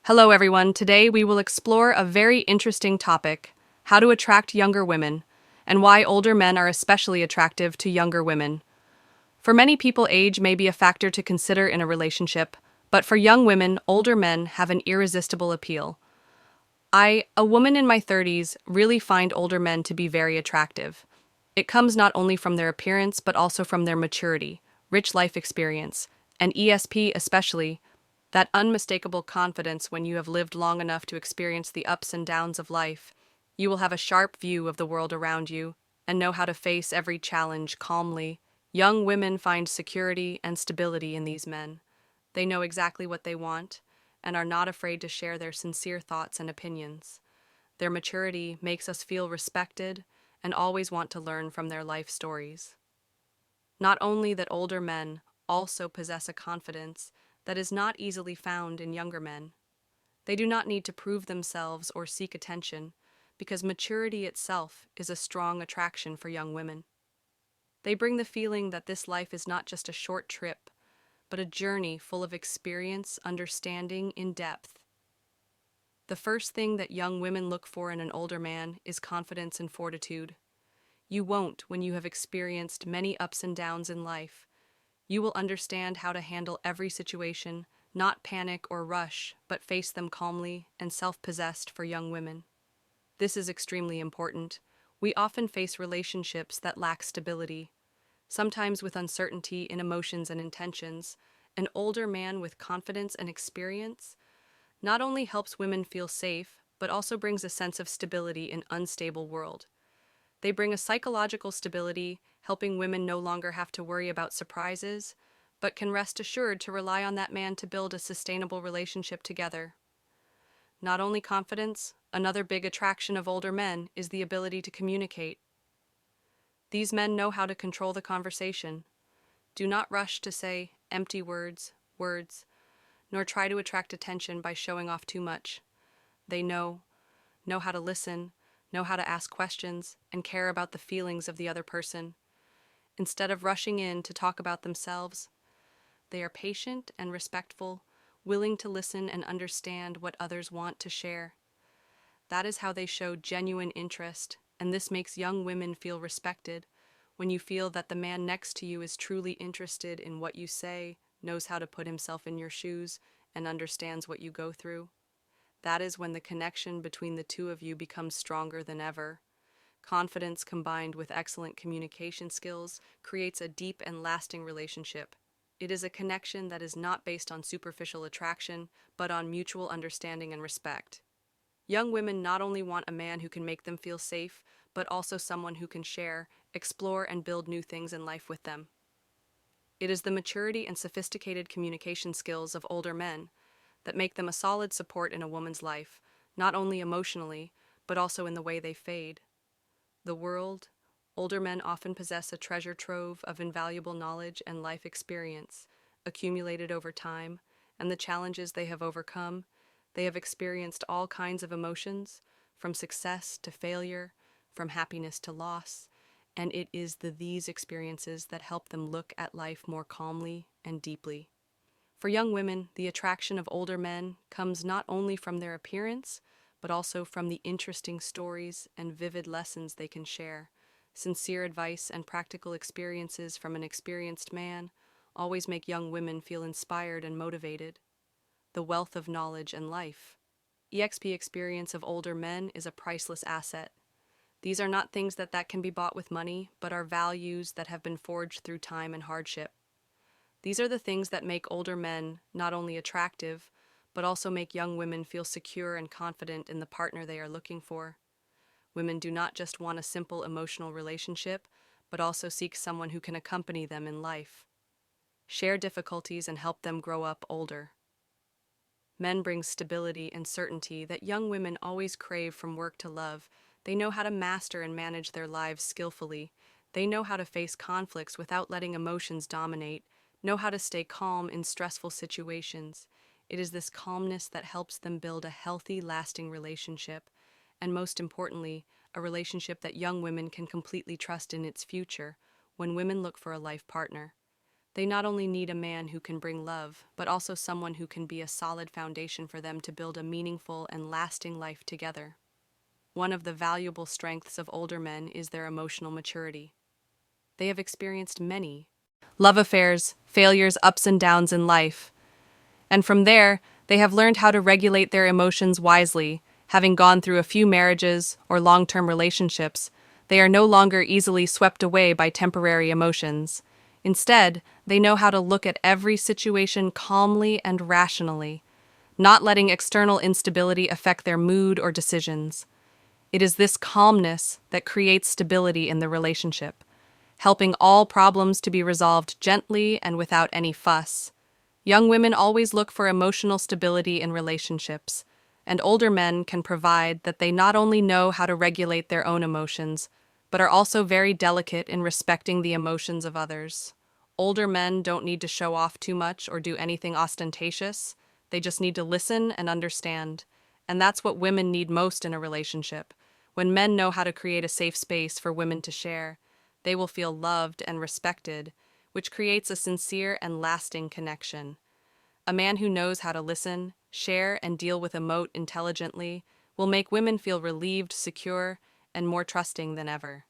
Hello, everyone. Today we will explore a very interesting topic: how to attract younger women, and why older men are especially attractive to younger women. For many people, age may be a factor to consider in a relationship, but for young women, older men have an irresistible appeal. A woman in my 30s, really find older men to be very attractive. It comes not only from their appearance, but also from their maturity, rich life experience, and ESP especially, that unmistakable confidence when you have lived long enough to experience the ups and downs of life. You will have a sharp view of the world around you and know how to face every challenge calmly. Young women find security and stability in these men. They know exactly what they want and are not afraid to share their sincere thoughts and opinions. Their maturity makes us feel respected and always want to learn from their life stories. Not only that older men also possess a confidence that is not easily found in younger men. They do not need to prove themselves or seek attention, because maturity itself is a strong attraction for young women. They bring the feeling that this life is not just a short trip, but a journey full of experience, understanding in depth. The first thing that young women look for in an older man is confidence and fortitude. You won't when you have experienced many ups and downs in life. You will understand how to handle every situation, not panic or rush, but face them calmly and self-possessed for young women. This is extremely important. We often face relationships that lack stability, sometimes with uncertainty in emotions and intentions. An older man with confidence and experience not only helps women feel safe, but also brings a sense of stability in an unstable world. They bring a psychological stability, helping women no longer have to worry about surprises, but can rest assured to rely on that man to build a sustainable relationship together. Not only confidence, another big attraction of older men is the ability to communicate. These men know how to control the conversation. Do not rush to say empty words, nor try to attract attention by showing off too much. They know how to listen, know how to ask questions, and care about the feelings of the other person. Instead of rushing in to talk about themselves, they are patient and respectful, willing to listen and understand what others want to share. That is how they show genuine interest, and this makes young women feel respected. When you feel that the man next to you is truly interested in what you say, knows how to put himself in your shoes, and understands what you go through, that is when the connection between the two of you becomes stronger than ever. Confidence combined with excellent communication skills creates a deep and lasting relationship. It is a connection that is not based on superficial attraction, but on mutual understanding and respect. Young women not only want a man who can make them feel safe, but also someone who can share, explore, and build new things in life with them. It is the maturity and sophisticated communication skills of older men that make them a solid support in a woman's life, not only emotionally, but also in the way they fade. The world, older men often possess a treasure trove of invaluable knowledge and life experience, accumulated over time, and the challenges they have overcome. They have experienced all kinds of emotions, from success to failure, from happiness to loss, and it is these experiences that help them look at life more calmly and deeply. For young women, the attraction of older men comes not only from their appearance, but also from the interesting stories and vivid lessons they can share. Sincere advice and practical experiences from an experienced man always make young women feel inspired and motivated. The wealth of knowledge and life. EXP experience of older men is a priceless asset. These are not things that can be bought with money, but are values that have been forged through time and hardship. These are the things that make older men not only attractive, but also make young women feel secure and confident in the partner they are looking for. Women do not just want a simple emotional relationship, but also seek someone who can accompany them in life, share difficulties, and help them grow up older. Men bring stability and certainty that young women always crave from work to love. They know how to master and manage their lives skillfully. They know how to face conflicts without letting emotions dominate, know how to stay calm in stressful situations. It is this calmness that helps them build a healthy, lasting relationship, and most importantly, a relationship that young women can completely trust in its future when women look for a life partner. They not only need a man who can bring love, but also someone who can be a solid foundation for them to build a meaningful and lasting life together. One of the valuable strengths of older men is their emotional maturity. They have experienced many love affairs, failures, ups and downs in life, and from there, they have learned how to regulate their emotions wisely. Having gone through a few marriages or long term relationships, they are no longer easily swept away by temporary emotions. Instead, they know how to look at every situation calmly and rationally, not letting external instability affect their mood or decisions. It is this calmness that creates stability in the relationship, helping all problems to be resolved gently and without any fuss. Young women always look for emotional stability in relationships, and older men can provide that they not only know how to regulate their own emotions, but are also very delicate in respecting the emotions of others. Older men don't need to show off too much or do anything ostentatious. They just need to listen and understand. And that's what women need most in a relationship. When men know how to create a safe space for women to share, they will feel loved and respected, which creates a sincere and lasting connection. A man who knows how to listen, share, and deal with emote intelligently will make women feel relieved, secure, and more trusting than ever.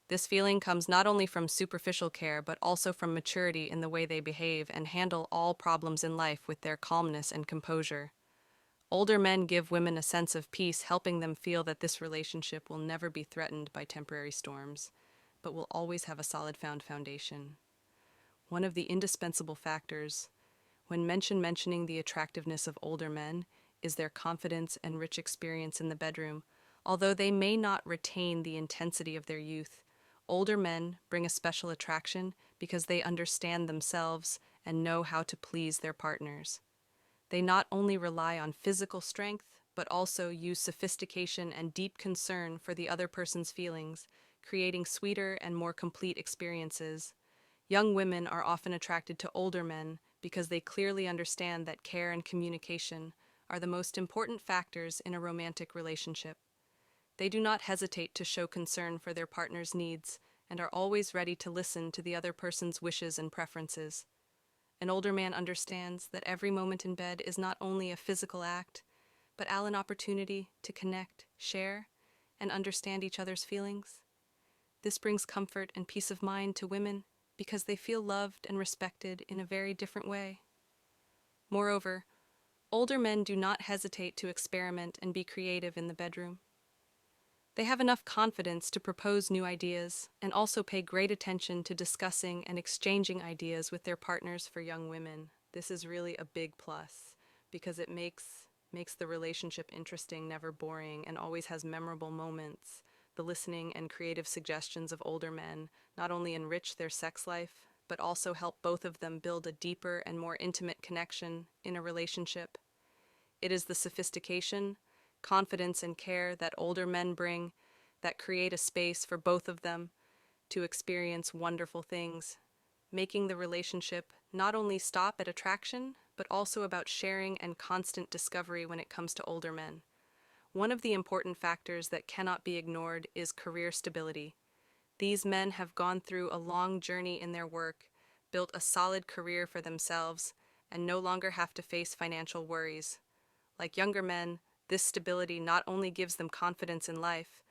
This feeling comes not only from superficial care but also from maturity in the way they behave and handle all problems in life with their calmness and composure. Older men give women a sense of peace, helping them feel that this relationship will never be threatened by temporary storms, but will always have a solid foundation. One of the indispensable factors when mentioning the attractiveness of older men is their confidence and rich experience in the bedroom. Although they may not retain the intensity of their youth, older men bring a special attraction because they understand themselves and know how to please their partners. They not only rely on physical strength, but also use sophistication and deep concern for the other person's feelings, creating sweeter and more complete experiences. Young women are often attracted to older men because they clearly understand that care and communication are the most important factors in a romantic relationship. They do not hesitate to show concern for their partner's needs and are always ready to listen to the other person's wishes and preferences. An older man understands that every moment in bed is not only a physical act, but an opportunity to connect, share, and understand each other's feelings. This brings comfort and peace of mind to women because they feel loved and respected in a very different way. Moreover, older men do not hesitate to experiment and be creative in the bedroom. They have enough confidence to propose new ideas and also pay great attention to discussing and exchanging ideas with their partners. For young women, this is really a big plus because it makes the relationship interesting, never boring, and always has memorable moments. The listening and creative suggestions of older men not only enrich their sex life, but also help both of them build a deeper and more intimate connection in a relationship. It is the sophistication, confidence, and care that older men bring that create a space for both of them to experience wonderful things, making the relationship not only stop at attraction, but also about sharing and constant discovery when it comes to older men. One of the important factors that cannot be ignored is career stability. These men have gone through a long journey in their work, built a solid career for themselves, and no longer have to face financial worries. Like younger men, this stability not only gives them confidence in life,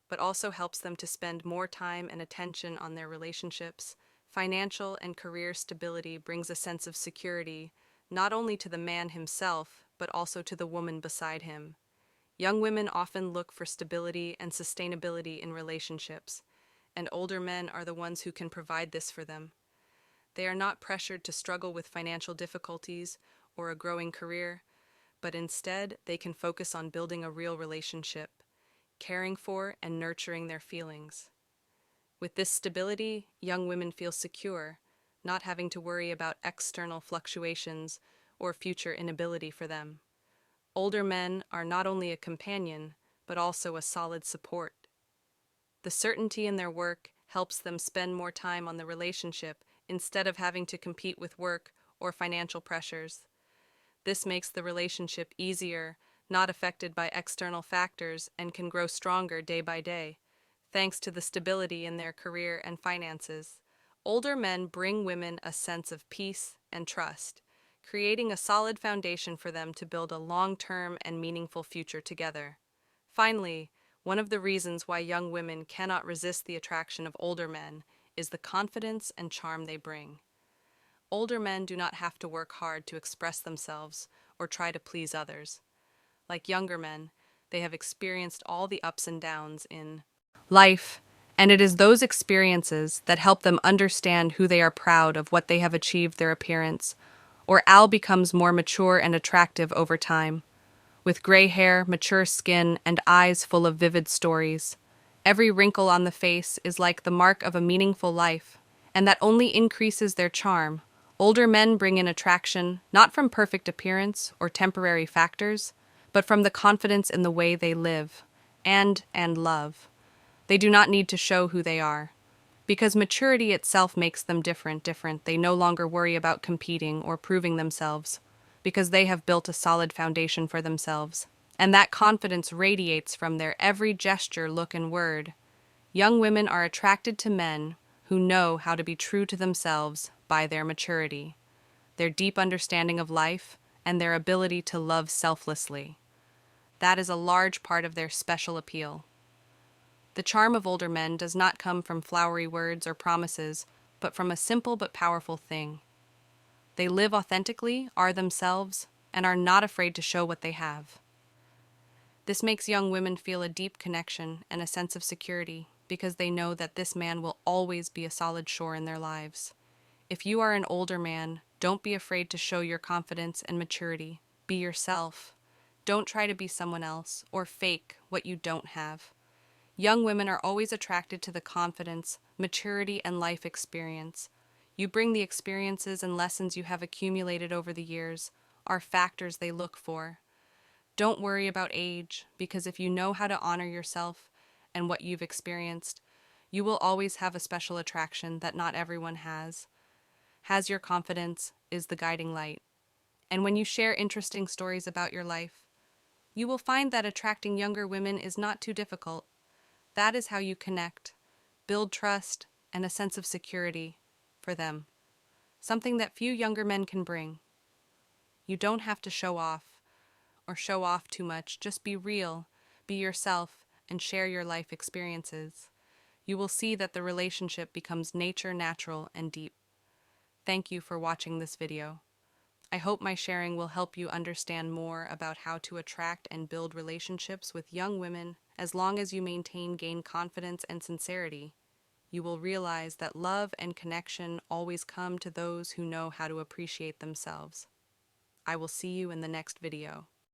but also helps them to spend more time and attention on their relationships. Financial and career stability brings a sense of security, not only to the man himself, but also to the woman beside him. Young women often look for stability and sustainability in relationships, and older men are the ones who can provide this for them. They are not pressured to struggle with financial difficulties or a growing career, but instead they can focus on building a real relationship, caring for and nurturing their feelings. With this stability, young women feel secure, not having to worry about external fluctuations or future inability for them. Older men are not only a companion, but also a solid support. The certainty in their work helps them spend more time on the relationship instead of having to compete with work or financial pressures. This makes the relationship easier, not affected by external factors, and can grow stronger day by day, thanks to the stability in their career and finances. Older men bring women a sense of peace and trust, creating a solid foundation for them to build a long-term and meaningful future together. Finally, one of the reasons why young women cannot resist the attraction of older men is the confidence and charm they bring. Older men do not have to work hard to express themselves or try to please others. Like younger men, they have experienced all the ups and downs in life, and it is those experiences that help them understand who they are proud of what they have achieved their appearance, or Al becomes more mature and attractive over time, with gray hair, mature skin, and eyes full of vivid stories. Every wrinkle on the face is like the mark of a meaningful life, and that only increases their charm. Older men bring in attraction not from perfect appearance or temporary factors, but from the confidence in the way they live and love. They do not need to show who they are. Because maturity itself makes them different, they no longer worry about competing or proving themselves, because they have built a solid foundation for themselves. And that confidence radiates from their every gesture, look, and word. Young women are attracted to men who know how to be true to themselves by their maturity, their deep understanding of life, and their ability to love selflessly. That is a large part of their special appeal. The charm of older men does not come from flowery words or promises, but from a simple but powerful thing. They live authentically, are themselves, and are not afraid to show what they have. This makes young women feel a deep connection and a sense of security because they know that this man will always be a solid shore in their lives. If you are an older man, don't be afraid to show your confidence and maturity. Be yourself. Don't try to be someone else or fake what you don't have. Young women are always attracted to the confidence, maturity, and life experience. You bring the experiences and lessons you have accumulated over the years, are factors they look for. Don't worry about age, because if you know how to honor yourself and what you've experienced, you will always have a special attraction that not everyone has. Has your confidence is the guiding light. And when you share interesting stories about your life, you will find that attracting younger women is not too difficult. That is how you connect, build trust, and a sense of security for them, something that few younger men can bring. You don't have to show off or show off too much. Just be real, be yourself, and share your life experiences. You will see that the relationship becomes natural, and deep. Thank you for watching this video. I hope my sharing will help you understand more about how to attract and build relationships with young women. As long as you gain confidence and sincerity, you will realize that love and connection always come to those who know how to appreciate themselves. I will see you in the next video.